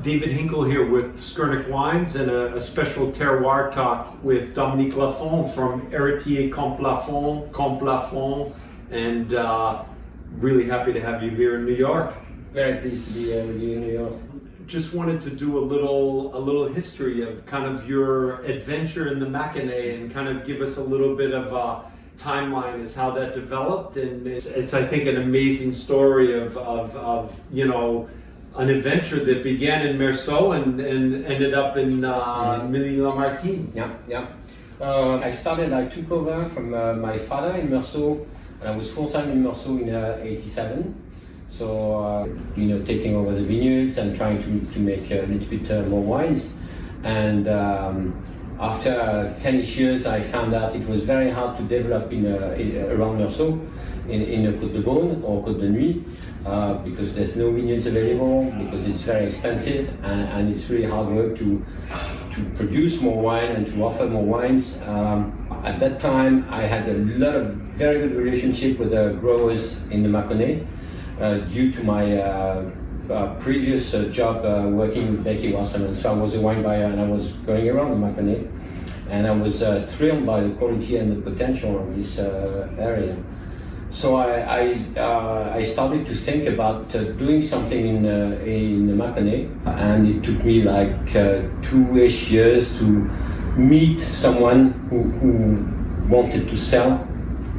David Hinkle here with Skurnik Wines and a special terroir talk with Dominique Lafon from Héritiers du Comte Lafon, and really happy to have you here in New York. Very pleased to be here with you in New York. Just wanted to do a little history of kind of your adventure in the Mâconnais and kind of give us a little bit of a timeline as how that developed. And it's I think an amazing story of you know, an adventure that began in Meursault and ended up in Milly-la-Martine. Yeah. I started, I took over from my father in Meursault, and I was full-time in Meursault in '87. So, you know, taking over the vineyards and trying to make a little bit more wines. And after 10 years, I found out it was very hard to develop around Meursault, in the Côte de Beaune or Côte de Nuit, because there's no vineyards available, because it's very expensive, and it's really hard work to produce more wine and to offer more wines. At that time, I had a lot of very good relationship with the growers in the Mâconnais, due to my previous job working with Becky Wasserman. So I was a wine buyer and I was going around the Mâconnais, and I was thrilled by the quality and the potential of this area. So I started to think about doing something in the Mâconnais, and it took me like 2-ish years to meet someone who wanted to sell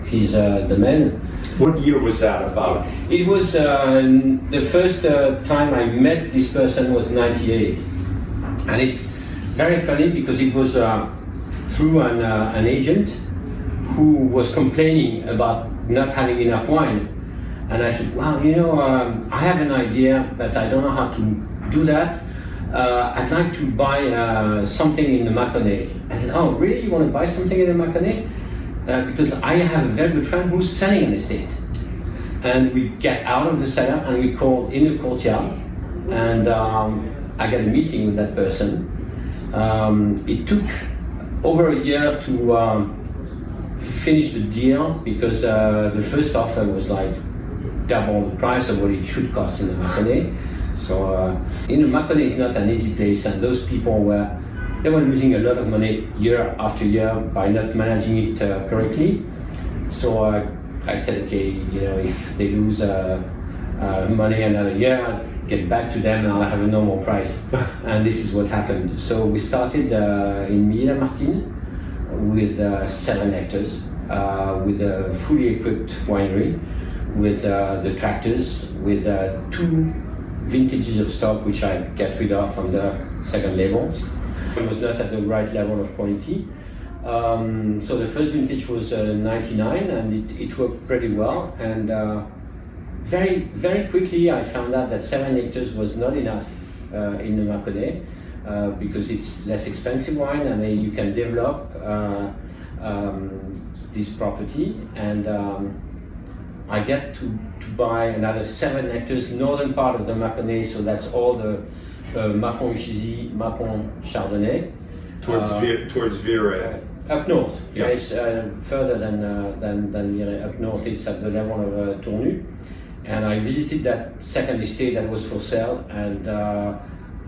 his domain. What year was that about? It was the first time I met this person was '98, and it's very funny because it was through an agent who was complaining about not having enough wine, and I said, well, you know, I have an idea, but I don't know how to do that. I'd like to buy something in the Mâconnais. I said, oh, really? You want to buy something in the Mâconnais? Because I have a very good friend who's selling an estate. And we get out of the cellar and we called in the courtyard, and I got a meeting with that person. It took over a year to finish the deal, because the first offer was like double the price of what it should cost in the Mâconnais. So in the Mâconnais is not an easy place, and those people were losing a lot of money year after year by not managing it correctly. So I said, okay, you know, if they lose money another year, get back to them and I'll have a normal price. And this is what happened. So we started in Milly-la-Martine with 7 hectares, with a fully equipped winery, with the tractors, with 2 vintages of stock which I get rid of from the second labels. It was not at the right level of quality. So the first vintage was 99, and it worked pretty well. And very, very quickly I found out that 7 hectares was not enough in the Mâconnais, because it's less expensive wine, and then you can develop this property. And I get to buy another 7 hectares, northern part of the Mâconnais, so that's all the Mâcon Chardonnay. Towards Viray. Up north, yeah. It's further than up north. It's at the level of Tournu. And I visited that second estate that was for sale, and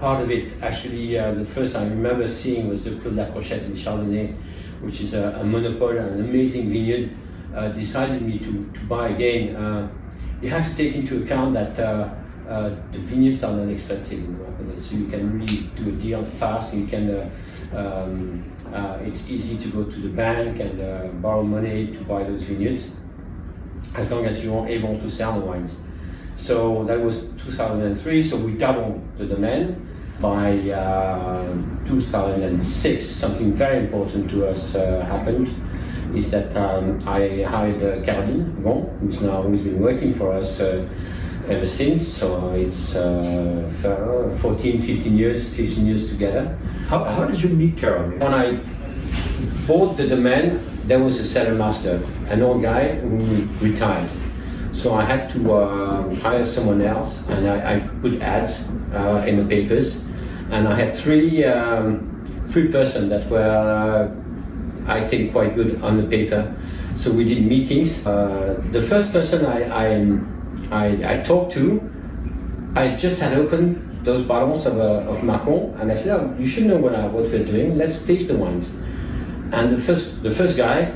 part of it actually, the first I remember seeing was the Clos de la Crochette in Chardonnay, which is a monopole, an amazing vineyard. Decided me to buy again. You have to take into account that the vineyards are not expensive in Mâconnais, so you can really do a deal fast. You can, it's easy to go to the bank and borrow money to buy those vineyards, as long as you are able to sell the wines. So that was 2003, so we doubled the demand. By 2006, something very important to us happened, is that I hired Caroline who's been working for us ever since. So it's 15 years together. How did you meet Caroline? When I bought the domain, there was a cellar master, an old guy who retired. So I had to hire someone else, and I put ads in the papers, and I had three persons that were I think quite good on the paper. So we did meetings. The first person I talked to, I just had opened those bottles of Macron, and I said, oh, you should know what we're doing. Let's taste the wines. And the first guy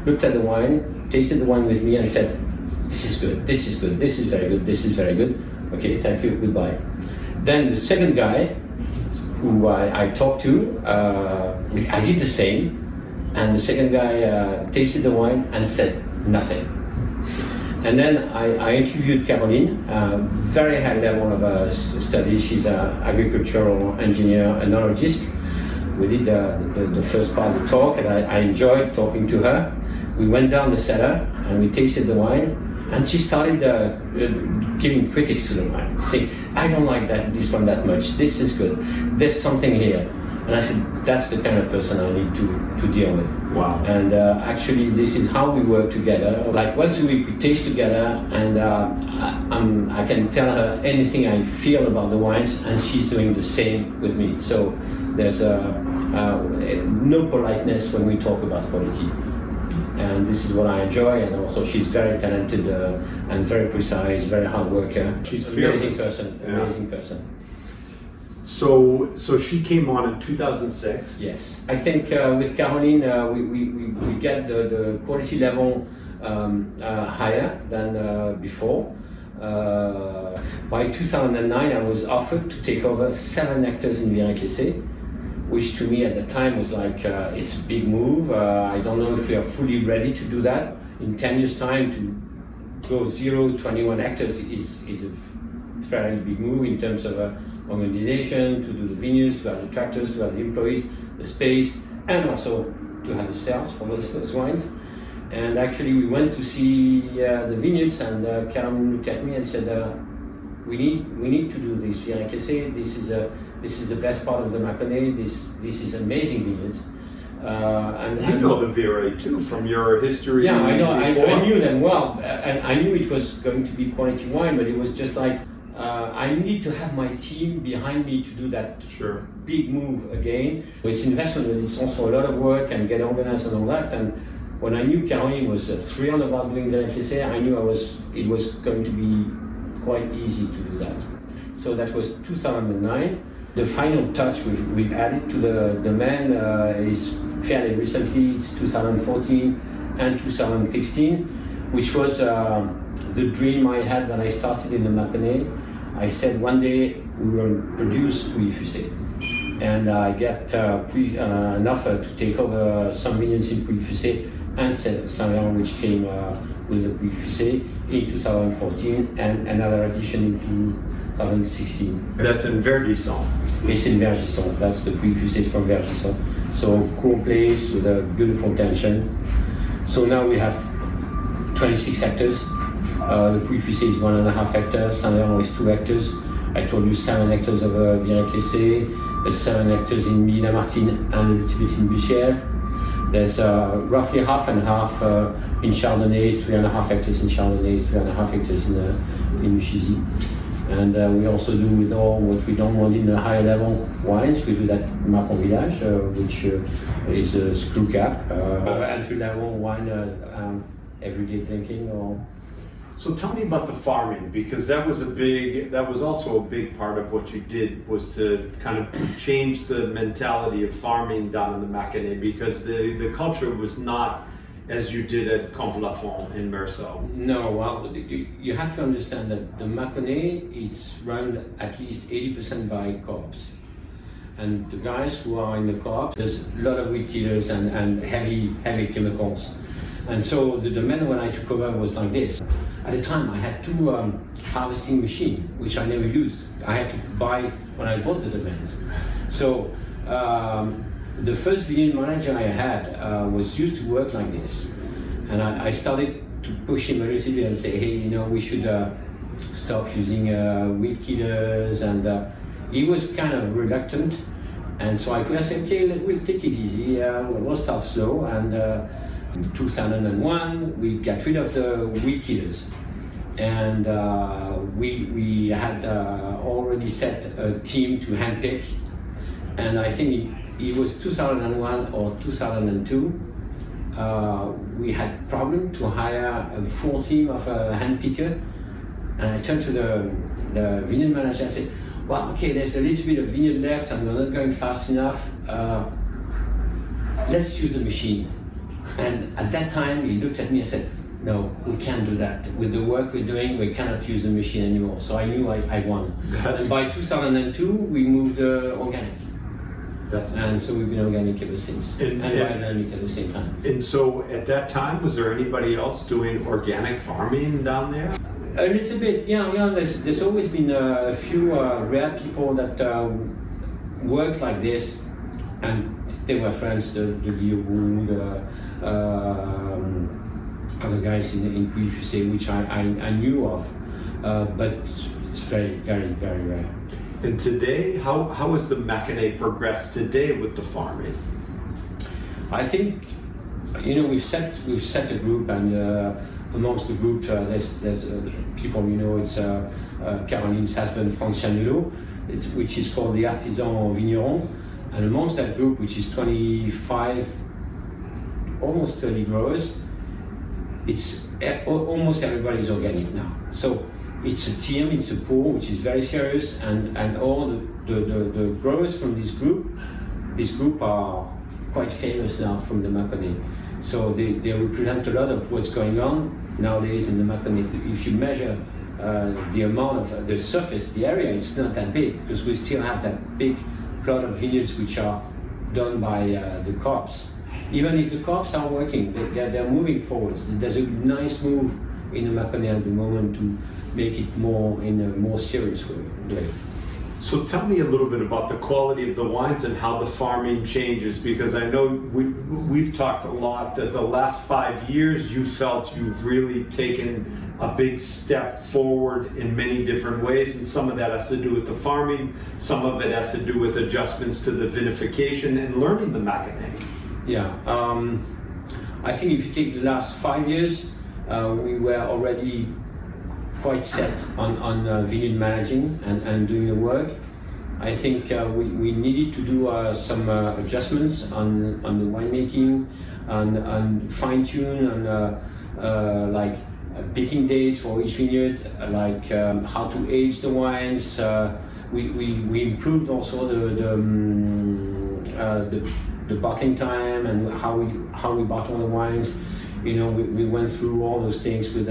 looked at the wine, tasted the wine with me, and said, this is good, this is good, this is very good, this is very good. Okay, thank you, goodbye. Then the second guy, who I talked to, I did the same, and the second guy tasted the wine and said nothing. And then I interviewed Caroline, very high level of study. She's an agricultural engineer, enologist. We did the first part of the talk, and I enjoyed talking to her. We went down the cellar and we tasted the wine, and she started giving critics to the wine, saying, I don't like this one that much, this is good, there's something here. And I said, that's the kind of person I need to deal with. Wow. And actually, this is how we work together. Like once a week we taste together, and I can tell her anything I feel about the wines, and she's doing the same with me. So there's no politeness when we talk about quality. And this is what I enjoy, and also she's very talented and very precise, very hard worker. She's amazing fearless. Amazing person. So she came on in 2006. Yes, I think with Caroline we get the quality level higher than before. By 2009, I was offered to take over 7 hectares in Viret-Clessé, which to me at the time was like, it's a big move. I don't know if we are fully ready to do that. In 10 years' time, to go 0 to 21 hectares is a fairly big move in terms of organization, to do the vineyards, to have the tractors, to have the employees, the space, and also to have the sales for those wines. And actually we went to see the vineyards, and Caroline looked at me and said, we need to do this. Viret-Clessé, this is the best part of the Mâconnais, this is amazing vineyards. And you know the Viret too from your history. Yeah, I know. I knew them well, and I knew it was going to be quality wine, but it was just like, I need to have my team behind me to do that big move again. It's investment, but it's also a lot of work and get organized and all that. And when I knew Caroline was thrilled about doing Viret-Clessé, I knew it was going to be quite easy to do that. So that was 2009. The final touch we've added to the domain is fairly recently. It's 2014 and 2016, which was the dream I had when I started in the Mâconnais. I said one day we will produce Pouilly-Fuissé, and I get an offer to take over some vineyards in Pouilly-Fuissé and Saint-Léon, which came with the Pouilly-Fuissé in 2014, and another addition in 2016. That's in Vergisson. It's in Vergisson. That's the Pouilly-Fuissé from Vergisson. So cool place with a beautiful tension. So now we have 26 hectares. The Pouilly-Fuissé is 1.5 hectares, Saint-Léon is 2 hectares. I told you 7 hectares of Viret-Clessé, there's 7 hectares in Medina-Martine and a little bit in Bussière. There's roughly half and half in Chardonnay, 3.5 hectares in Chardonnay, 3.5 hectares in Chiseled. And we also do with all what we don't want in the higher level wines. We do that Macron Village, which is a screw cap, entry level wine, everyday drinking. So tell me about the farming, because that was also a big part of what you did, was to kind of change the mentality of farming down in the Mâconnais, because the culture was not as you did at Comte Lafon in Meursault. No, well, you have to understand that the Mâconnais is run at least 80% by co-ops. And the guys who are in the co-op, there's a lot of weed killers and heavy chemicals. And so the domain when I took over was like this. At the time I had 2 harvesting machines, which I never used. I had to buy when I bought the domains. So the first vineyard manager I had was used to work like this. And I started to push him a little bit and say, hey, we should stop using weed killers. And he was kind of reluctant. And so I could say, okay, we'll take it easy, we'll start slow. And in 2001, we got rid of the weed killers, and we had already set a team to handpick, and I think it was 2001 or 2002, we had problem to hire a full team of handpicker, and I turned to the vineyard manager and said, well, okay, there's a little bit of vineyard left and we're not going fast enough. Let's use the machine. And at that time, he looked at me and said, no, we can't do that. With the work we're doing, we cannot use the machine anymore. So I knew I won. And by 2002, we moved organic. And so we've been organic ever since, and biodynamic at the same time. And so at that time, was there anybody else doing organic farming down there? A little bit, yeah. There's always been a few rare people that worked like this, and they were friends, the Guillaume, other guys in Puy-Fusé, which I knew of, but it's very, very, very rare. And today, how has the Mâconnais progressed today with the farming? I think, we've set a group, and amongst the group there's people, it's Caroline's husband, Francien Hulot, which is called the Artisan Vigneron, and amongst that group, which is 25, almost 30 growers, it's almost everybody's organic now. So it's a team, it's a pool which is very serious, and all the growers from this group are quite famous now from the Mâconnais. So they represent a lot of what's going on nowadays in the Mâconnais. If you measure the amount of the surface, the area, it's not that big, because we still have that big plot of vineyards which are done by the co-ops. Even if the co-ops are working, they're moving forwards. There's a nice move in the Mâconnais at the moment to make it more in a more serious way. So tell me a little bit about the quality of the wines and how the farming changes, because I know we've talked a lot that the last 5 years you felt you've really taken a big step forward in many different ways, and some of that has to do with the farming, some of it has to do with adjustments to the vinification and learning the Mâconnais. Yeah, I think if you take the last 5 years, we were already quite set on vineyard managing and doing the work. I think we needed to do some adjustments on the winemaking and fine tune and like picking days for each vineyard, like how to age the wines. We improved also the bottling time and how we bottle the wines. We went through all those things with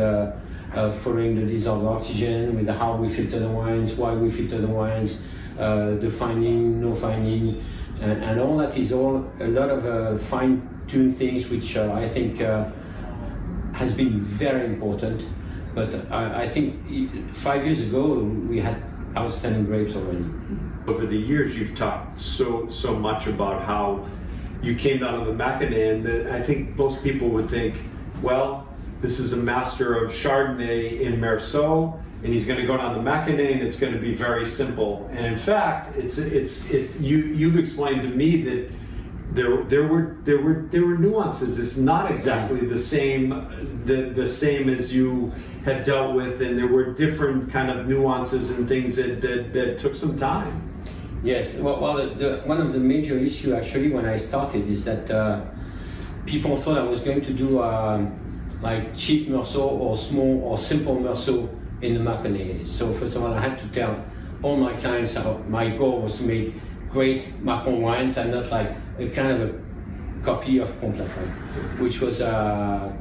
following the dissolved oxygen, with how we filter the wines, why we filter the wines, the fining, no fining, and all that is all a lot of fine-tuned things which I think has been very important. But I think 5 years ago we had outstanding grapes already. Over the years you've talked so much about how you came down to the Mâconnais, and I think most people would think, well, this is a master of Chardonnay in Merceau, and he's going to go down the Mâconnais, and it's going to be very simple. And in fact, you've explained to me that there were nuances. It's not exactly the same as you had dealt with, and there were different kind of nuances and things that took some time. Yes, well, one of the major issues actually when I started is that people thought I was going to do like cheap Merceau or small or simple Merceau in the Mâconnais. So first of all, I had to tell all my clients my goal was to make great Macron wines and not like a kind of a copy of Comte Lafon, which was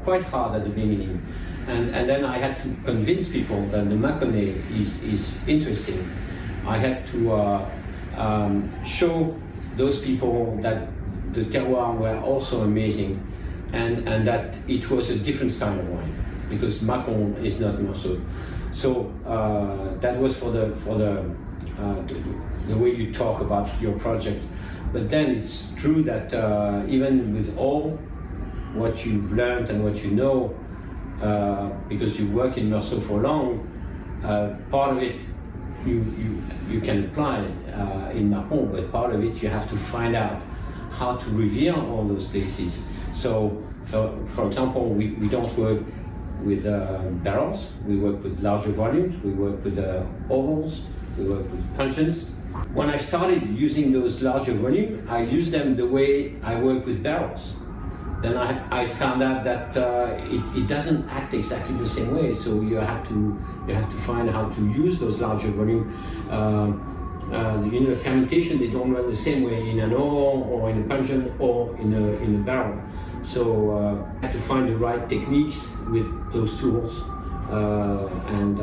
quite hard at the beginning. And then I had to convince people that the Mâconnais is interesting. I had to show those people that the terroirs were also amazing, and that it was a different style of wine, because Macron is not Merceau. So that was for the way you talk about your project. But then it's true that even with all what you've learned and what you know, because you worked in Merceau for long, part of it you can apply in Macron, but part of it you have to find out how to reveal all those places. So, for example, we don't work with barrels, we work with larger volumes, we work with ovals, we work with puncheons. When I started using those larger volumes, I used them the way I work with barrels. Then I found out that it doesn't act exactly the same way, so you have to find how to use those larger volumes The fermentation, they don't run the same way in an oil or in a puncheon or in a barrel. So I had to find the right techniques with those tools, and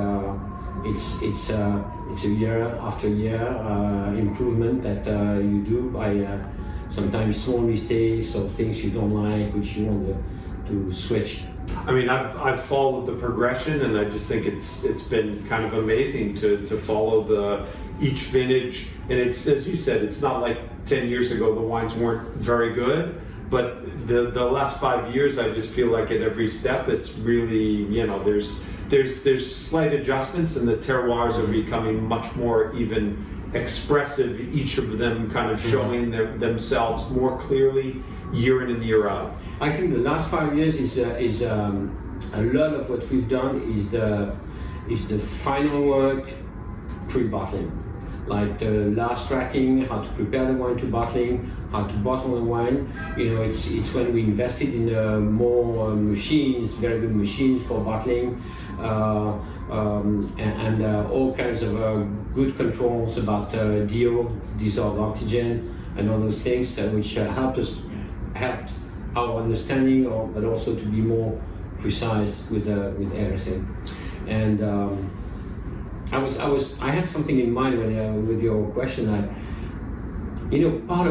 it's a year after year improvement that you do by sometimes small mistakes or things you don't like, which you want to switch. I mean, I've followed the progression, and I just think it's been kind of amazing to follow each vintage. And it's, as you said, it's not like 10 years ago the wines weren't very good, but the last 5 years I just feel like at every step it's really, there's slight adjustments, and the terroirs are becoming much more even expressive, each of them kind of showing themselves more clearly year in and year out. I think the last 5 years is a lot of what we've done is the final work pre-bottling, like the last tracking, how to prepare the wine to bottling, how to bottle the wine. It's when we invested in more machines, very good machines for bottling, and all kinds of good controls about DO, dissolved oxygen, and all those things, which helped our understanding, but also to be more precise with everything. And I had something in mind with your question. Part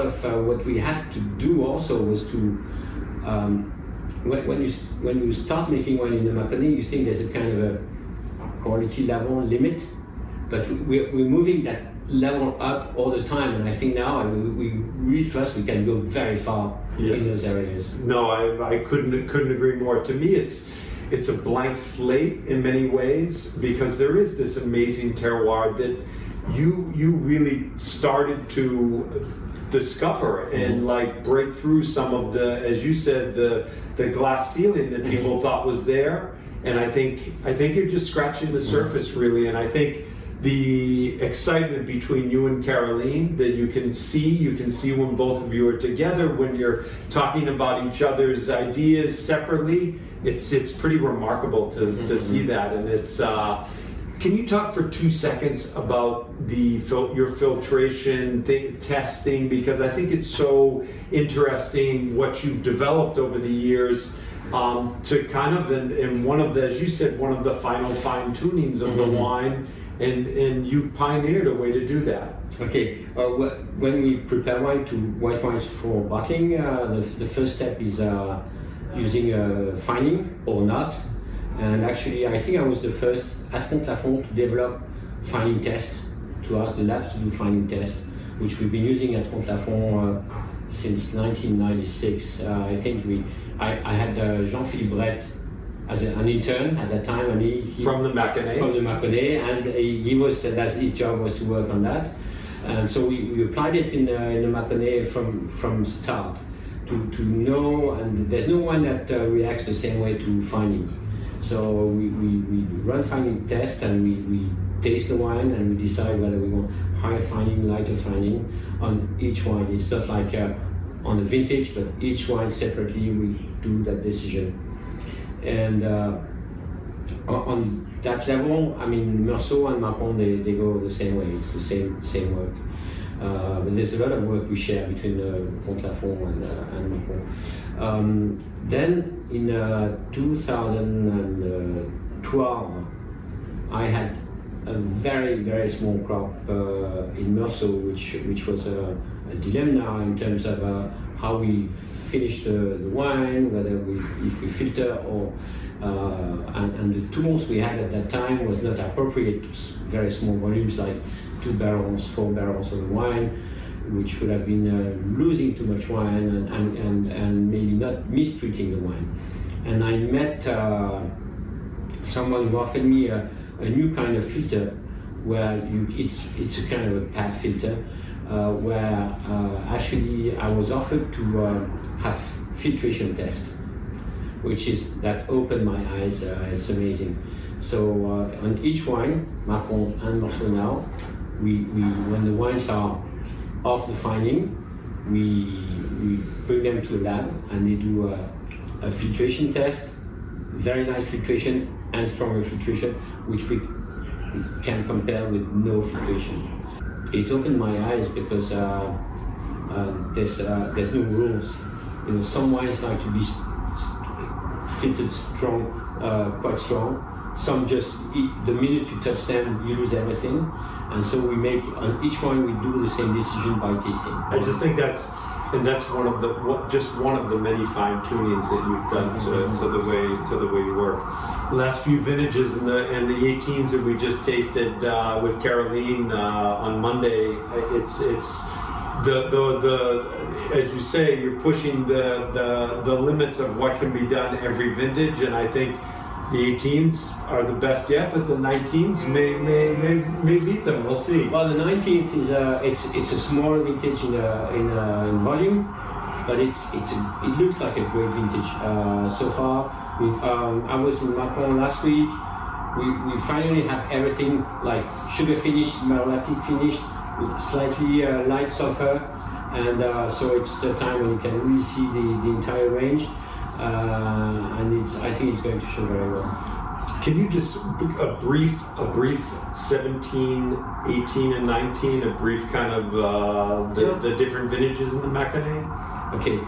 of what we had to do also was to when you start making wine in the Mâconnais, you think there's a kind of a quality level limit, but we're moving that level up all the time, and I think now we really trust we can go very far in those areas. No, I couldn't agree more. To me, it's a blank slate in many ways, because there is this amazing terroir that you really started to discover and like break through some of the, as you said, the glass ceiling that people thought was there. And I think you're just scratching the surface really, and I think the excitement between you and Caroline that you can see when both of you are together, when you're talking about each other's ideas separately, it's pretty remarkable to see that. And it's can you talk for 2 seconds about your filtration testing, because I think it's so interesting what you've developed over the years to kind of in one of the, as you said, one of the final fine tunings of the wine. And you pioneered a way to do that. Okay, when we prepare white wines for bottling, the first step is using fining or not. And actually, I think I was the first at Comte Lafon to develop fining tests, to ask the labs to do fining tests, which we've been using at Comte Lafon since 1996. I think I had Jean-Philippe Brett as an intern at that time, and he from the Mâconnais, and he was his job was to work on that, and so we applied it in the Mâconnais from start to know, and there's no one that reacts the same way to fining. So we run fining tests, and we taste the wine, and we decide whether we want higher fining, lighter fining on each wine. It's not like on a vintage, but each wine separately we do that decision. And on that level, I mean, Meursault and Mâconnais, they go the same way. It's the same work. But there's a lot of work we share between Comte Lafon and Mâconnais. Then in 2012, I had a very, very small crop in Meursault, which was a dilemma in terms of how we finish the wine, if we filter or and the tools we had at that time was not appropriate to very small volumes like 2 barrels, 4 barrels of wine, which would have been losing too much wine and maybe not mistreating the wine. And I met someone who offered me a new kind of filter where it's a kind of a pad filter where actually I was offered to have filtration test, that opened my eyes. It's amazing. So on each wine, Mâconnais and Meursault now, when the wines are off the fining, we bring them to a lab and they do a filtration test, very nice filtration and stronger filtration, which we can compare with no filtration. it opened my eyes because there's no rules. You know, some wines like to be filtered strong, quite strong. Some just the minute you touch them, you lose everything. And so we make on each wine we do the same decision by tasting. I just think that's one of the many fine tunings that you've done to the way you work. The last few vintages and the 18s that we just tasted with Caroline on Monday, it's the as you say, you're pushing the limits of what can be done every vintage, and I think the 18s are the best yet, but the 19s may beat them. We'll see. Well, the 19th is it's a small vintage in volume, but it looks like a great vintage so far. I was in Mâconnais last week. We finally have everything like sugar finished, malotic finished, with slightly light sulfur, and so it's the time when you can really see the entire range. And I think it's going to show very well. Can you just a brief 17, 18, and 19, a brief kind of the different vintages in the Mâconnais? Okay,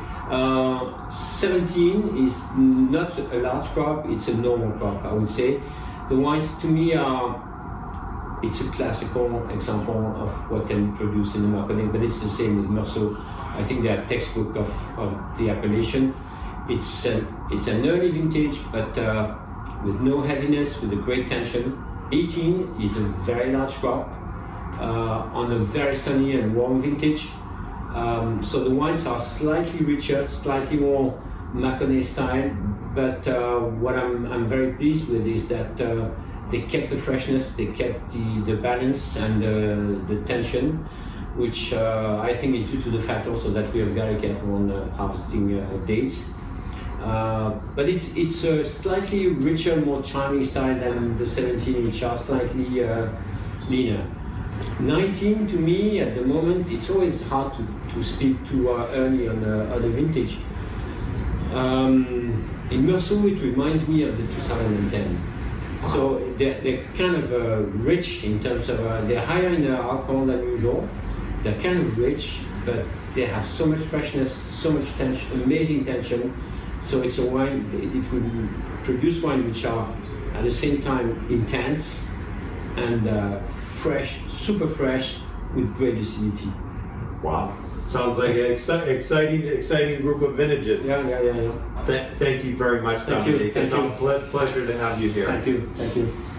17 is not a large crop; it's a normal crop, I would say. The wines to me it's a classical example of what can be produced in the Mâconnais, but it's the same with Meursault. I think they are textbook of the appellation. It's an early vintage, but with no heaviness, with a great tension. 18 is a very large crop on a very sunny and warm vintage. So the wines are slightly richer, slightly more Mâconnais style. But what I'm very pleased with is that they kept the freshness, they kept the balance and the tension, which I think is due to the fact also that we are very careful on harvesting dates. But it's a slightly richer, more charming style than the 17, which are slightly leaner. 19 to me at the moment, it's always hard to speak too early on the vintage. In Meursault, it reminds me of the 2010. So they're kind of rich in terms of, they're higher in alcohol than usual. They're kind of rich, but they have so much freshness, so much tension, amazing tension. So it's a wine, it will produce wine which are at the same time intense and fresh, super fresh, with great acidity. Wow. Sounds like an exciting group of vintages. Yeah. Thank you very much, Dominique. It's a pleasure to have you here. Thank you.